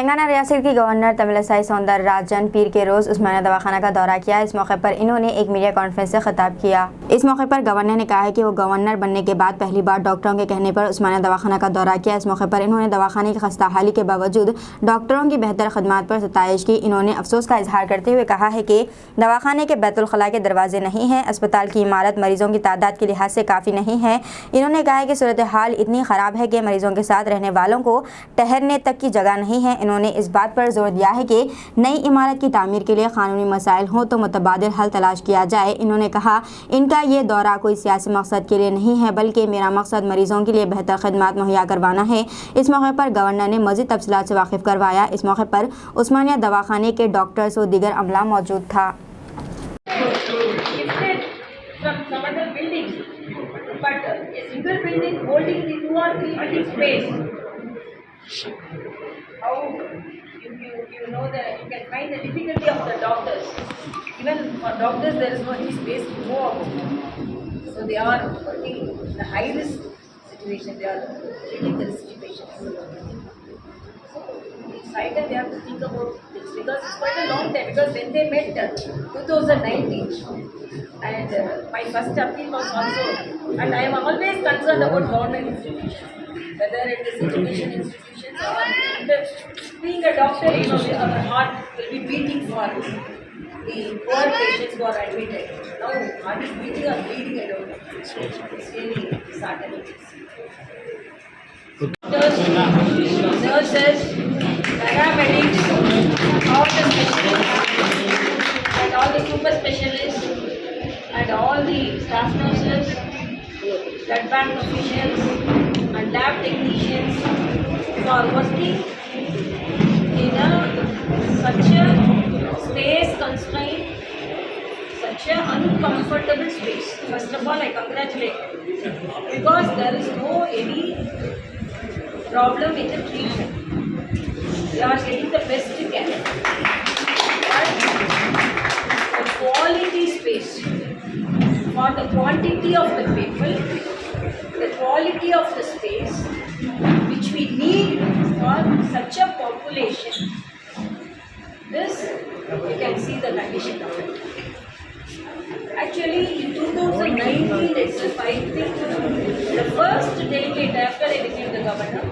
तेलंगाना रियासत की गवर्नर तमिला सोंदर राजन पीर के रोज़ उस्मानिया दवाखाना का दौरा किया। इस मौके पर इन्होंने एक मीडिया कॉन्फ्रेंस से खिताब किया। इस मौके पर गवर्नर ने कहा है कि वो गवर्नर बनने के बाद पहली बार डॉक्टरों के कहने पर उस्मानिया दवाखाना का दौरा किया। इस मौके पर इन्होंने दवाखाने की खस्ता हाली के बावजूद डॉक्टरों की बेहतर खदमात पर सताइश की। इन्होंने अफसोस का इजहार करते हुए कहा है कि दवाखाने के बैतुल खला के दरवाजे नहीं हैं, अस्पताल की इमारत मरीजों की तादाद के लिहाज से काफ़ी नहीं है। इन्होंने कहा है कि सूरत हाल इतनी ख़राब है कि मरीजों के साथ रहने वालों को ठहरने तक की जगह नहीं है। इन्होंने इस बात पर जोर दिया है कि नई इमारत की तामीर के लिए कानूनी मसाइल हों तो मुतबादिल हल तलाश किया जाए। इन्होंने कहा, इनका ये दौरा कोई सियासी मकसद के लिए नहीं है, बल्कि मेरा मकसद मरीजों के लिए बेहतर खदमात मुहैया करवाना है। इस मौके पर गवर्नर ने मज़ीद तफसीलात से वाकिफ़ करवाया। इस मौके पर उस्मानिया दवाखाने के डॉक्टर्स और दीगर अमला मौजूद था। But a single building holding the 2 or 3 building space, how you know that you can find the difficulty of the doctors. Even for doctors there is no any space to go out. So they are working in a high risk situation, they are treating the risky patients. So inside they have to think about this because it's quite a long time, because when they met 2019 and my first appeal was also, and I am always concerned about government institutions, whether it is education institutions or being a doctor, you know, our heart will be beating for the poor patients who are admitted. Now heart is beating or bleeding, I don't know. It's really disheartening. Doctors, nurses, paramedics, all the specialists and all the super specialists and all the staff nurses, blood bank officials and lab technicians who are working in such a space constraint, such a uncomfortable space. First of all, I congratulate them because there is no any problem with the treatment. They are getting the best care. But the quality space, for the quantity of the people, the quality of the space which we need for such a population, this you can see the condition of it. Actually in 2019 itself, I think the first delegate after I became the governor,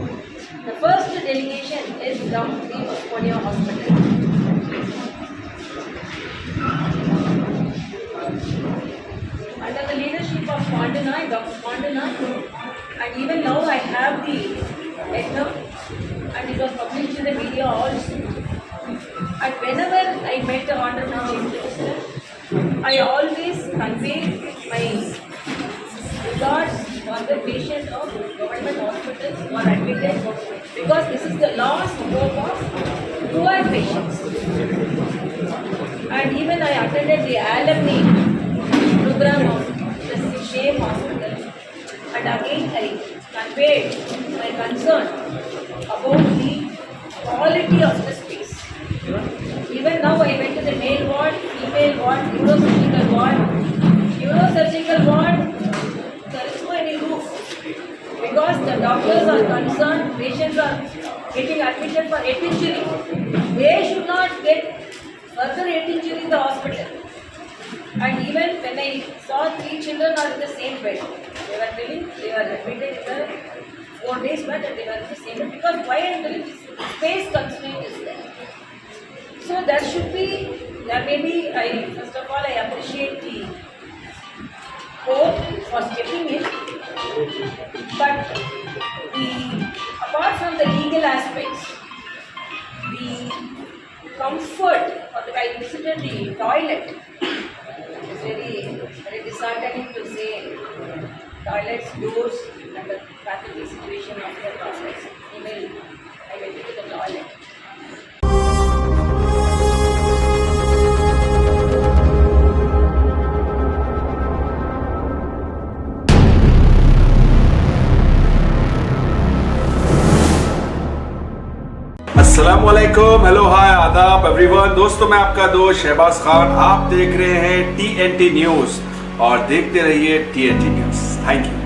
the first delegation is from the Osmania hospital. Under the leadership of Dr. Pandana, and even now I have the letter and it was published in the media also. And whenever I met the Honorable Chief Minister, I always convey my regards for the patients of government hospitals who are admitted, because this is the last hope of poor patients. And even I attended the alumni program of the same hospital, and again I conveyed my concern about the quality of the space. Even now I went to the male ward, female ward, neurosurgical ward. Neurosurgical ward, there is no any roof because the doctors are concerned patients are getting admitted for head injury. They should not get further head injury in the hospital. And even when I saw 3 children are in the same bed, they were telling they were admitted in the 4 days back and they were in the same bed, because why I am telling this space constraint is there. So there should be, there may be, first of all I appreciate the court for stepping in, but apart from the legal aspects, the comfort, I visited the toilet. It's very disheartening to say toilets, doors, and the pathology situation of the toilets. Even I went to the toilet. अस्सलामुअलैकुम, hello, हाय, आदाब everyone. दोस्तों, मैं आपका दोस्त शहबाज खान, आप देख रहे हैं TNT न्यूज़ और देखते रहिए TNT न्यूज़। Thank you.